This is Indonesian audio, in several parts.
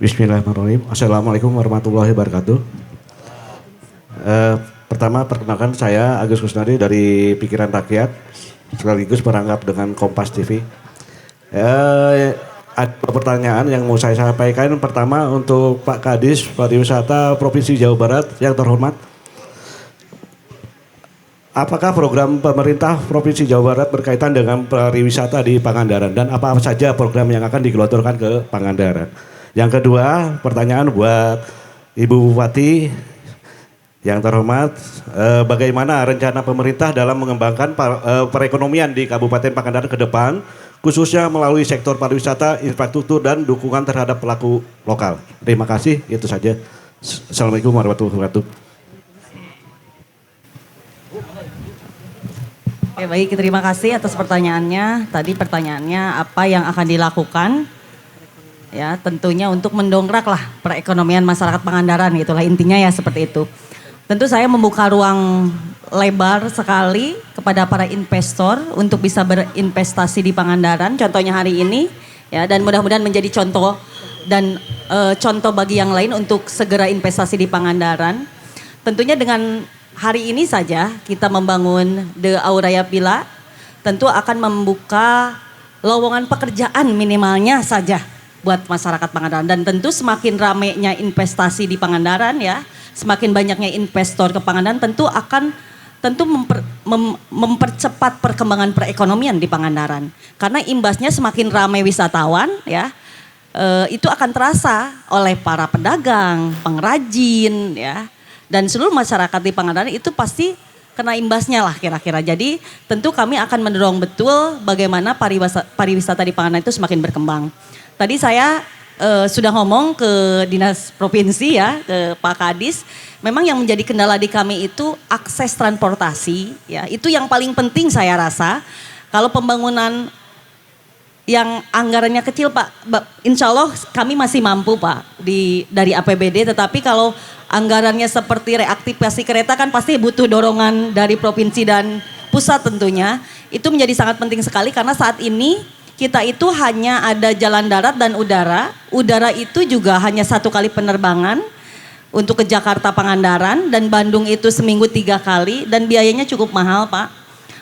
Bismillahirrahmanirrahim. Assalamualaikum warahmatullahi wabarakatuh. Pertama perkenalkan saya Agus Kusnadi dari Pikiran Rakyat, sekaligus berangkap dengan Kompas TV. Ada pertanyaan yang mau saya sampaikan. Pertama untuk Pak Kadis Pariwisata Provinsi Jawa Barat yang terhormat. Apakah program pemerintah Provinsi Jawa Barat berkaitan dengan pariwisata di Pangandaran dan apa saja program yang akan digelontorkan ke Pangandaran? Yang kedua, pertanyaan buat Ibu Bupati yang terhormat, bagaimana rencana pemerintah dalam mengembangkan perekonomian di Kabupaten Pangandaran ke depan, khususnya melalui sektor pariwisata, infrastruktur, dan dukungan terhadap pelaku lokal. Terima kasih, itu saja. Assalamualaikum warahmatullahi wabarakatuh. Oke, baik, terima kasih atas pertanyaannya. Tadi pertanyaannya apa yang akan dilakukan? Ya, tentunya untuk mendongkraklah perekonomian masyarakat Pangandaran, itulah intinya ya seperti itu. Tentu saya membuka ruang lebar sekali kepada para investor untuk bisa berinvestasi di Pangandaran. Contohnya hari ini ya, dan mudah-mudahan menjadi contoh dan contoh bagi yang lain untuk segera investasi di Pangandaran. Tentunya dengan hari ini saja kita membangun The Auraya Villa, tentu akan membuka lowongan pekerjaan minimalnya saja buat masyarakat Pangandaran. Dan tentu semakin ramainya investasi di Pangandaran ya, semakin banyaknya investor ke Pangandaran tentu akan mempercepat perkembangan perekonomian di Pangandaran. Karena imbasnya semakin ramai wisatawan ya, itu akan terasa oleh para pedagang, pengrajin ya, dan seluruh masyarakat di Pangandaran itu pasti kena imbasnya lah kira-kira. Jadi tentu kami akan mendorong betul bagaimana pariwisata di Pangandaran itu semakin berkembang. Tadi saya sudah ngomong ke Dinas Provinsi ya, ke Pak Kadis. Memang yang menjadi kendala di kami itu akses transportasi ya. Itu yang paling penting saya rasa. Kalau pembangunan yang anggarannya kecil Pak, insya Allah kami masih mampu Pak dari APBD. Tetapi kalau anggarannya seperti reaktivasi kereta kan pasti butuh dorongan dari provinsi dan pusat tentunya. Itu menjadi sangat penting sekali karena saat ini kita itu hanya ada jalan darat dan udara. Udara itu juga hanya 1 kali penerbangan untuk ke Jakarta Pangandaran dan Bandung itu seminggu 3 kali dan biayanya cukup mahal Pak.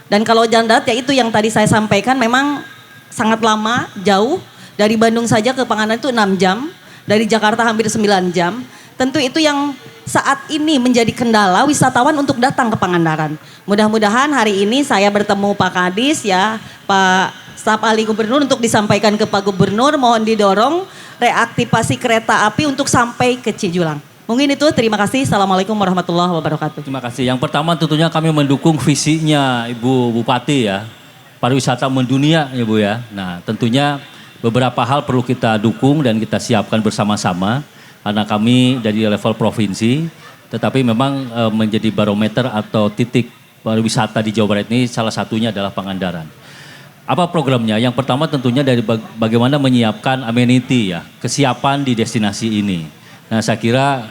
Dan kalau jalan darat ya itu yang tadi saya sampaikan memang sangat lama, jauh. Dari Bandung saja ke Pangandaran itu 6 jam, dari Jakarta hampir 9 jam. Tentu itu yang saat ini menjadi kendala wisatawan untuk datang ke Pangandaran. Mudah-mudahan hari ini saya bertemu Pak Kadis ya, Pak Staf Ahli Gubernur untuk disampaikan ke Pak Gubernur, mohon didorong reaktivasi kereta api untuk sampai ke Cijulang. Mungkin itu, terima kasih. Assalamualaikum warahmatullahi wabarakatuh. Terima kasih. Yang pertama tentunya kami mendukung visinya Ibu Bupati ya, pariwisata mendunia ya Bu ya. Nah tentunya beberapa hal perlu kita dukung dan kita siapkan bersama-sama. Karena kami dari level provinsi, tetapi memang menjadi barometer atau titik pariwisata di Jawa Barat ini salah satunya adalah Pangandaran. Apa programnya? Yang pertama tentunya dari bagaimana menyiapkan amenity ya, kesiapan di destinasi ini. Nah saya kira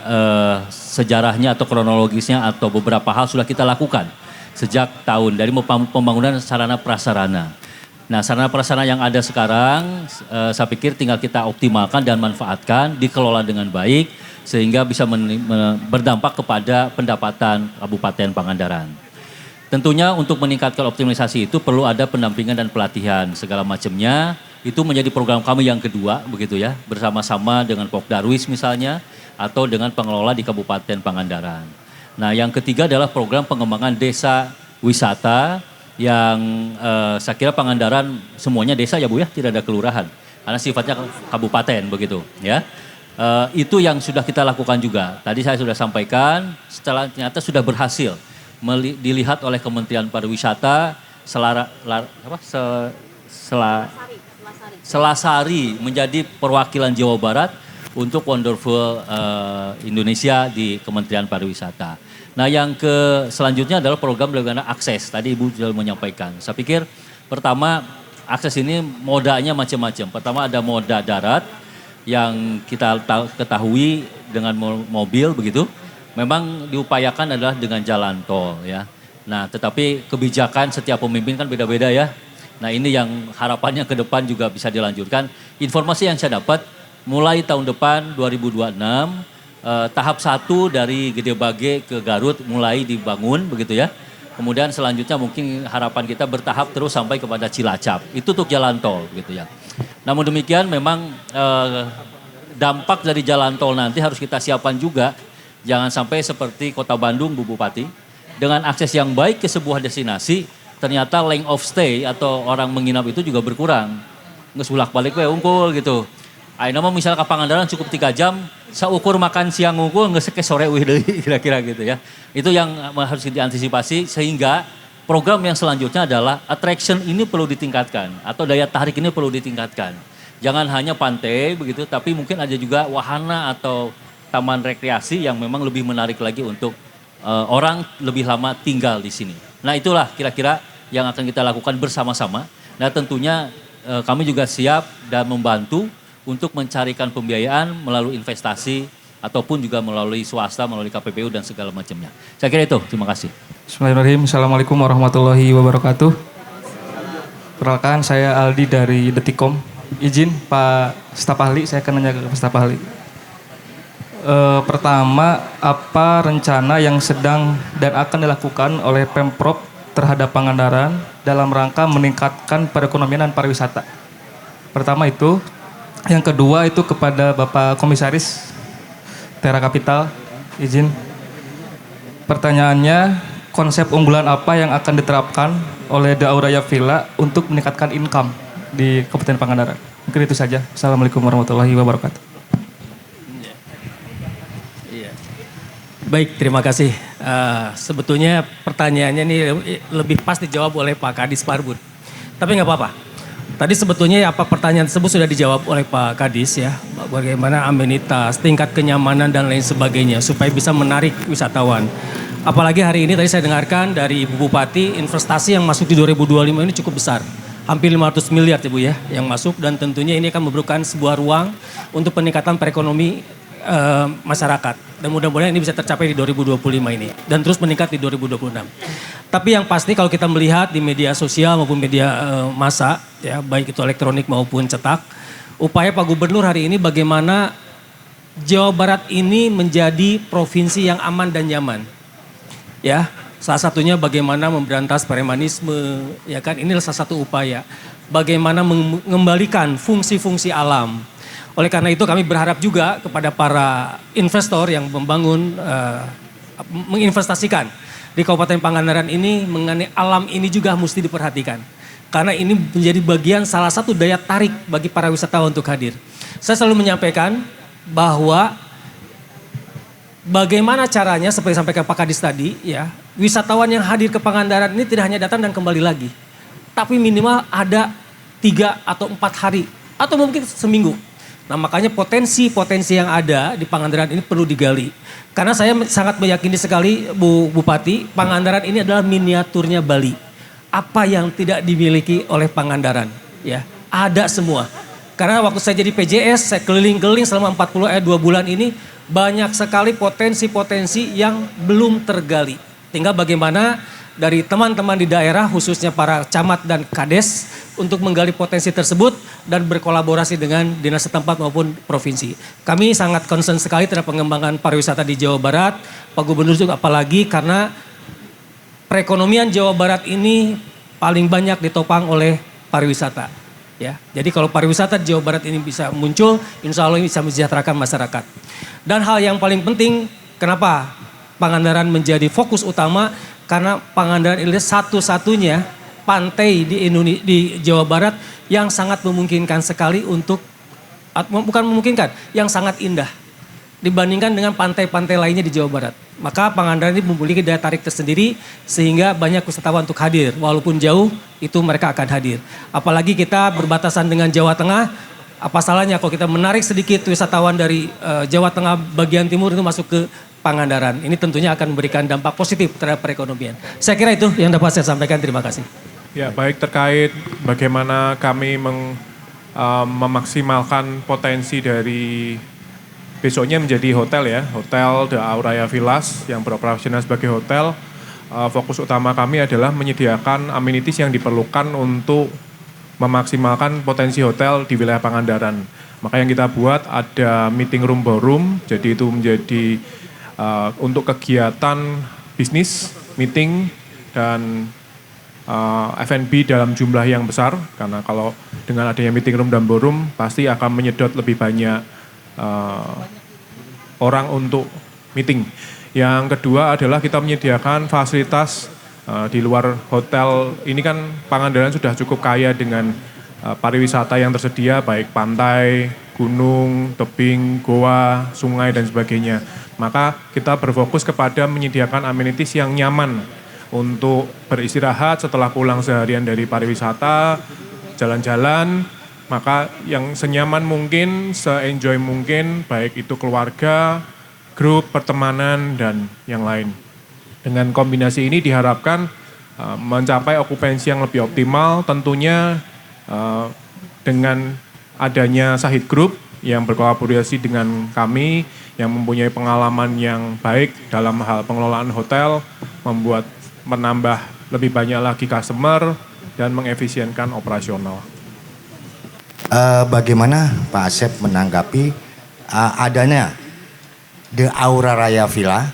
sejarahnya atau kronologisnya atau beberapa hal sudah kita lakukan sejak tahun dari pembangunan sarana prasarana. Nah sarana prasarana yang ada sekarang saya pikir tinggal kita optimalkan dan manfaatkan, dikelola dengan baik sehingga bisa berdampak kepada pendapatan Kabupaten Pangandaran. Tentunya untuk meningkatkan optimalisasi itu perlu ada pendampingan dan pelatihan segala macamnya. Itu menjadi program kami yang kedua begitu ya, bersama-sama dengan Pokdarwis misalnya atau dengan pengelola di Kabupaten Pangandaran. Nah yang ketiga adalah program pengembangan desa wisata yang saya kira Pangandaran semuanya desa ya Bu ya, tidak ada kelurahan. Karena sifatnya kabupaten begitu ya. Itu yang sudah kita lakukan juga. Tadi saya sudah sampaikan, setelah ternyata sudah berhasil dilihat oleh Kementerian Pariwisata Selasari menjadi perwakilan Jawa Barat untuk Wonderful Indonesia di Kementerian Pariwisata. Nah yang selanjutnya adalah program bagaimana akses. Tadi Ibu sudah menyampaikan. Saya pikir pertama akses ini modanya macam-macam. Pertama ada moda darat yang kita ketahui dengan mobil begitu. Memang diupayakan adalah dengan jalan tol ya. Nah tetapi kebijakan setiap pemimpin kan beda-beda ya. Nah ini yang harapannya ke depan juga bisa dilanjutkan. Informasi yang saya dapat mulai tahun depan 2026 tahap 1 dari Gede Bage ke Garut mulai dibangun begitu ya. Kemudian selanjutnya mungkin harapan kita bertahap terus sampai kepada Cilacap. Itu untuk jalan tol gitu ya. Namun demikian memang dampak dari jalan tol nanti harus kita siapkan juga. Jangan sampai seperti Kota Bandung, Bu Bupati. Dengan akses yang baik ke sebuah destinasi, ternyata length of stay atau orang menginap itu juga berkurang. Nges bolak-balik we unggul gitu. Ayeuna mah misalnya ke Pangandaran cukup 3 jam, saukur makan siang unggul nges ke sore wih deui kira-kira gitu ya. Itu yang harus diantisipasi sehingga program yang selanjutnya adalah attraction ini perlu ditingkatkan atau daya tarik ini perlu ditingkatkan. Jangan hanya pantai begitu, tapi mungkin ada juga wahana atau taman rekreasi yang memang lebih menarik lagi untuk orang lebih lama tinggal di sini. Nah itulah kira-kira yang akan kita lakukan bersama-sama. Nah tentunya kami juga siap dan membantu untuk mencarikan pembiayaan melalui investasi ataupun juga melalui swasta, melalui KPPU dan segala macamnya. Saya kira itu, terima kasih. Bismillahirrahmanirrahim. Assalamualaikum warahmatullahi wabarakatuh. Perkenalkan saya Aldi dari Detikom. Izin Pak Staf Ahli, saya akan nanya ke Pak Staf Ahli. Pertama, apa rencana yang sedang dan akan dilakukan oleh Pemprov terhadap Pangandaran dalam rangka meningkatkan perekonomian dan pariwisata? Pertama itu. Yang kedua itu kepada Bapak Komisaris Tera Kapital, izin. Pertanyaannya, konsep unggulan apa yang akan diterapkan oleh The Auraya Villa untuk meningkatkan income di Kabupaten Pangandaran? Mungkin itu saja. Assalamualaikum warahmatullahi wabarakatuh. Baik, terima kasih. Sebetulnya pertanyaannya ini lebih pas dijawab oleh Pak Kadis Parbud. Tapi nggak apa-apa. Tadi sebetulnya apa pertanyaan tersebut sudah dijawab oleh Pak Kadis ya. Bagaimana amenitas, tingkat kenyamanan dan lain sebagainya supaya bisa menarik wisatawan. Apalagi hari ini tadi saya dengarkan dari Ibu Bupati investasi yang masuk di 2025 ini cukup besar. Hampir 500 miliar ya Bu ya yang masuk dan tentunya ini akan memberikan sebuah ruang untuk peningkatan perekonomi masyarakat. Dan mudah-mudahan ini bisa tercapai di 2025 ini dan terus meningkat di 2026. Tapi yang pasti kalau kita melihat di media sosial maupun media massa, ya baik itu elektronik maupun cetak, upaya Pak Gubernur hari ini bagaimana Jawa Barat ini menjadi provinsi yang aman dan nyaman. Ya, salah satunya bagaimana memberantas premanisme, ya kan ini salah satu upaya. Bagaimana mengembalikan fungsi-fungsi alam. Oleh karena itu kami berharap juga kepada para investor yang membangun, menginvestasikan di Kabupaten Pangandaran ini mengenai alam ini juga mesti diperhatikan. Karena ini menjadi bagian salah satu daya tarik bagi para wisatawan untuk hadir. Saya selalu menyampaikan bahwa bagaimana caranya seperti sampaikan Pak Kadis tadi ya, wisatawan yang hadir ke Pangandaran ini tidak hanya datang dan kembali lagi. Tapi minimal ada 3 atau 4 hari atau mungkin seminggu. Nah makanya potensi-potensi yang ada di Pangandaran ini perlu digali. Karena saya sangat meyakini sekali Bu Bupati, Pangandaran ini adalah miniaturnya Bali. Apa yang tidak dimiliki oleh Pangandaran? Ya, ada semua. Karena waktu saya jadi PJS, saya keliling-keliling selama 2 bulan ini, banyak sekali potensi-potensi yang belum tergali. Tinggal bagaimana dari teman-teman di daerah, khususnya para camat dan kades, untuk menggali potensi tersebut dan berkolaborasi dengan dinas setempat maupun provinsi. Kami sangat concern sekali terhadap pengembangan pariwisata di Jawa Barat. Pak Gubernur juga apalagi karena perekonomian Jawa Barat ini paling banyak ditopang oleh pariwisata. Ya, jadi kalau pariwisata di Jawa Barat ini bisa muncul, insya Allah ini bisa mensejahterakan masyarakat. Dan hal yang paling penting, kenapa Pangandaran menjadi fokus utama? Karena Pangandaran ini satu-satunya pantai di Jawa Barat yang sangat memungkinkan sekali untuk, bukan memungkinkan, yang sangat indah dibandingkan dengan pantai-pantai lainnya di Jawa Barat. Maka Pangandaran ini memiliki daya tarik tersendiri sehingga banyak wisatawan untuk hadir. Walaupun jauh itu mereka akan hadir. Apalagi kita berbatasan dengan Jawa Tengah, apa salahnya kalau kita menarik sedikit wisatawan dari Jawa Tengah bagian timur itu masuk ke Pangandaran. Ini tentunya akan memberikan dampak positif terhadap perekonomian. Saya kira itu yang dapat saya sampaikan. Terima kasih. Ya, baik terkait bagaimana kami memaksimalkan potensi dari besoknya menjadi hotel ya, Hotel The Auraya Villas yang beroperasional sebagai hotel. Fokus utama kami adalah menyediakan amenities yang diperlukan untuk memaksimalkan potensi hotel di wilayah Pangandaran. Maka yang kita buat ada meeting room ballroom, jadi itu menjadi untuk kegiatan bisnis, meeting, dan F&B dalam jumlah yang besar. Karena kalau dengan adanya meeting room dan ballroom pasti akan menyedot lebih banyak orang untuk meeting. Yang kedua adalah kita menyediakan fasilitas di luar hotel. Ini kan Pangandaran sudah cukup kaya dengan pariwisata yang tersedia, baik pantai, gunung, tebing, goa, sungai, dan sebagainya. Maka kita berfokus kepada menyediakan amenities yang nyaman untuk beristirahat setelah pulang seharian dari pariwisata, jalan-jalan, maka yang senyaman mungkin, se-enjoy mungkin, baik itu keluarga, grup, pertemanan, dan yang lain. Dengan kombinasi ini diharapkan mencapai okupansi yang lebih optimal, tentunya dengan adanya Shahid Group yang berkolaborasi dengan kami, yang mempunyai pengalaman yang baik dalam hal pengelolaan hotel, menambah lebih banyak lagi customer, dan mengefisienkan operasional. Bagaimana Pak Asep menanggapi adanya The Aura Raya Villa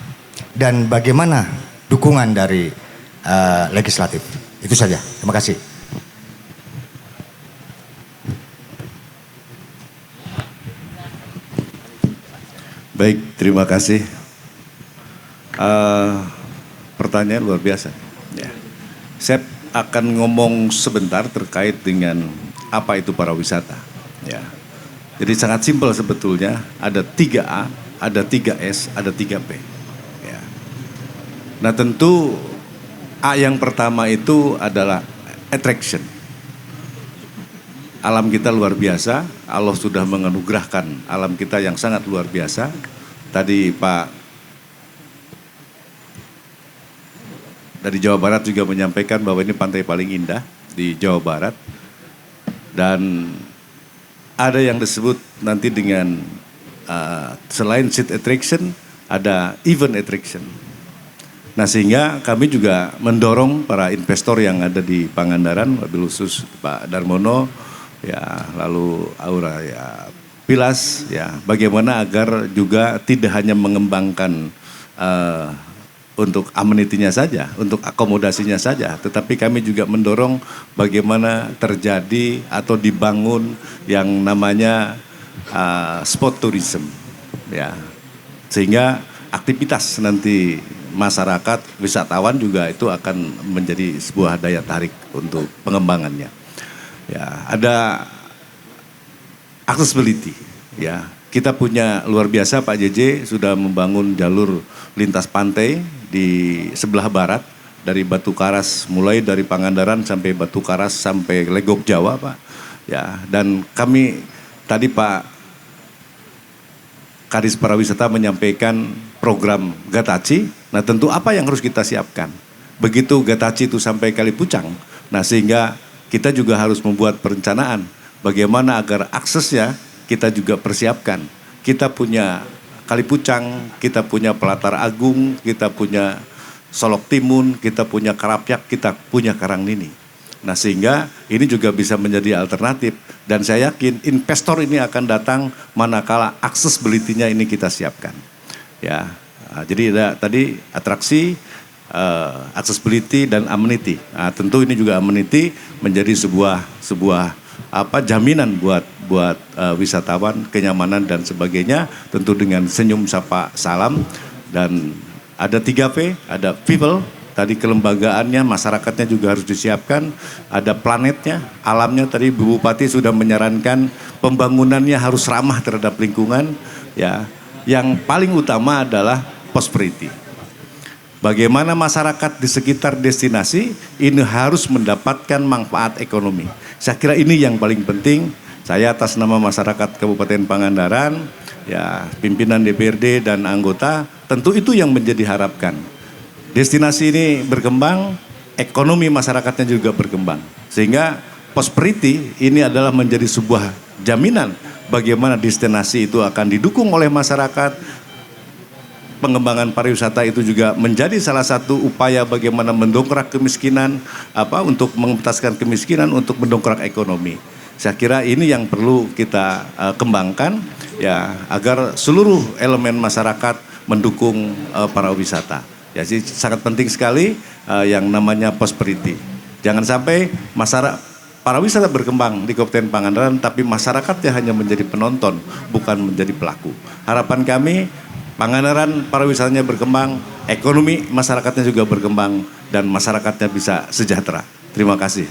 dan bagaimana dukungan dari legislatif? Itu saja, terima kasih. Baik, terima kasih. Pertanyaan luar biasa. Ya. Saya akan ngomong sebentar terkait dengan apa itu pariwisata. Ya. Jadi sangat simpel sebetulnya, ada 3A, ada 3S, ada 3P. Ya. Nah tentu A yang pertama itu adalah attraction. Alam kita luar biasa, Allah sudah menganugerahkan alam kita yang sangat luar biasa. Tadi Pak dari Jawa Barat juga menyampaikan bahwa ini pantai paling indah di Jawa Barat. Dan ada yang disebut nanti dengan selain seat attraction, ada event attraction. Nah sehingga kami juga mendorong para investor yang ada di Pangandaran, wabil khusus Pak Darmono, ya lalu Aura ya Pilas, ya bagaimana agar juga tidak hanya mengembangkan untuk amenitinya saja, untuk akomodasinya saja, tetapi kami juga mendorong bagaimana terjadi atau dibangun yang namanya spot tourism, ya sehingga aktivitas nanti masyarakat wisatawan juga itu akan menjadi sebuah daya tarik untuk pengembangannya. Ya, ada accessibility, ya. Kita punya luar biasa Pak JJ sudah membangun jalur lintas pantai di sebelah barat dari Batu Karas, mulai dari Pangandaran sampai Batu Karas sampai Legok Jawa, Pak. Ya, dan kami tadi Pak Kadis Pariwisata menyampaikan program Gataci. Nah, tentu apa yang harus kita siapkan? Begitu Gataci itu sampai Kalipucang, nah sehingga kita juga harus membuat perencanaan bagaimana agar aksesnya kita juga persiapkan. Kita punya Kalipucang, kita punya Pelatar Agung, kita punya Solok Timun, kita punya Karapyak, kita punya Karangnini. Nah sehingga ini juga bisa menjadi alternatif dan saya yakin investor ini akan datang manakala accessibility-nya ini kita siapkan. Ya, jadi ada tadi atraksi, accessibility dan amenity. Nah, tentu ini juga amenity menjadi sebuah jaminan buat wisatawan, kenyamanan dan sebagainya, tentu dengan senyum sapa salam. Dan ada 3P, ada people, tadi kelembagaannya, masyarakatnya juga harus disiapkan, ada planetnya, alamnya, tadi Bu Bupati sudah menyarankan pembangunannya harus ramah terhadap lingkungan, ya. Yang paling utama adalah prosperity. Bagaimana masyarakat di sekitar destinasi ini harus mendapatkan manfaat ekonomi. Saya kira ini yang paling penting. Saya atas nama masyarakat Kabupaten Pangandaran, ya pimpinan DPRD dan anggota, tentu itu yang menjadi harapkan. Destinasi ini berkembang, ekonomi masyarakatnya juga berkembang. Sehingga prosperity ini adalah menjadi sebuah jaminan bagaimana destinasi itu akan didukung oleh masyarakat, pengembangan pariwisata itu juga menjadi salah satu upaya bagaimana mendongkrak kemiskinan, untuk mengentaskan kemiskinan, untuk mendongkrak ekonomi. Saya kira ini yang perlu kita kembangkan ya, agar seluruh elemen masyarakat mendukung pariwisata. Ya, jadi sangat penting sekali yang namanya prosperity. Jangan sampai pariwisata berkembang di Kabupaten Pangandaran, tapi masyarakatnya hanya menjadi penonton, bukan menjadi pelaku. Harapan kami, Pangandaran pariwisatanya berkembang, ekonomi masyarakatnya juga berkembang, dan masyarakatnya bisa sejahtera. Terima kasih.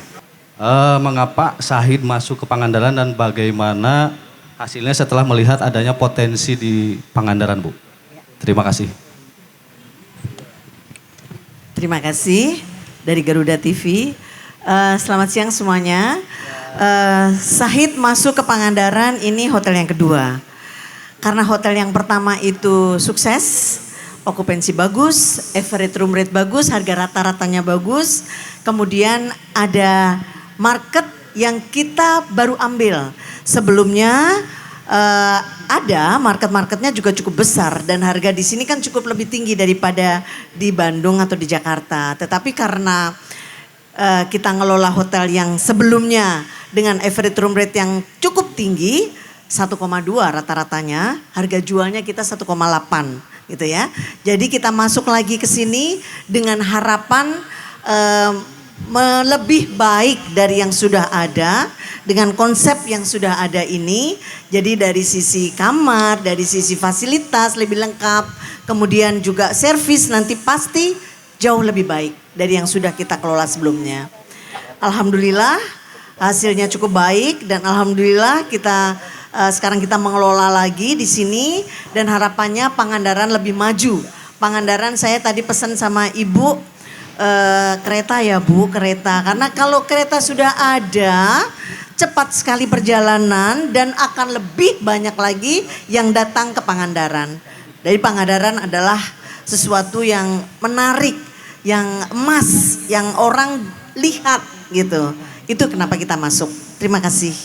Mengapa Syahid masuk ke Pangandaran dan bagaimana hasilnya setelah melihat adanya potensi di Pangandaran, Bu? Terima kasih. Terima kasih dari Garuda TV. Selamat siang semuanya. Syahid masuk ke Pangandaran ini hotel yang kedua. Karena hotel yang pertama itu sukses, okupansi bagus, average room rate bagus, harga rata-ratanya bagus. Kemudian ada market yang kita baru ambil. Sebelumnya ada market-marketnya juga cukup besar dan harga di sini kan cukup lebih tinggi daripada di Bandung atau di Jakarta. Tetapi karena kita ngelola hotel yang sebelumnya dengan average room rate yang cukup tinggi, 1,2 rata-ratanya, harga jualnya kita 1,8 gitu ya. Jadi kita masuk lagi ke sini dengan harapan lebih baik dari yang sudah ada, dengan konsep yang sudah ada ini. Jadi dari sisi kamar, dari sisi fasilitas lebih lengkap, kemudian juga servis nanti pasti jauh lebih baik dari yang sudah kita kelola sebelumnya. Alhamdulillah hasilnya cukup baik dan alhamdulillah kita sekarang kita mengelola lagi di sini dan harapannya Pangandaran lebih maju. Pangandaran saya tadi pesan sama Ibu, kereta ya Bu, kereta. Karena kalau kereta sudah ada, cepat sekali perjalanan dan akan lebih banyak lagi yang datang ke Pangandaran. Dari Pangandaran adalah sesuatu yang menarik, yang emas, yang orang lihat gitu. Itu kenapa kita masuk. Terima kasih.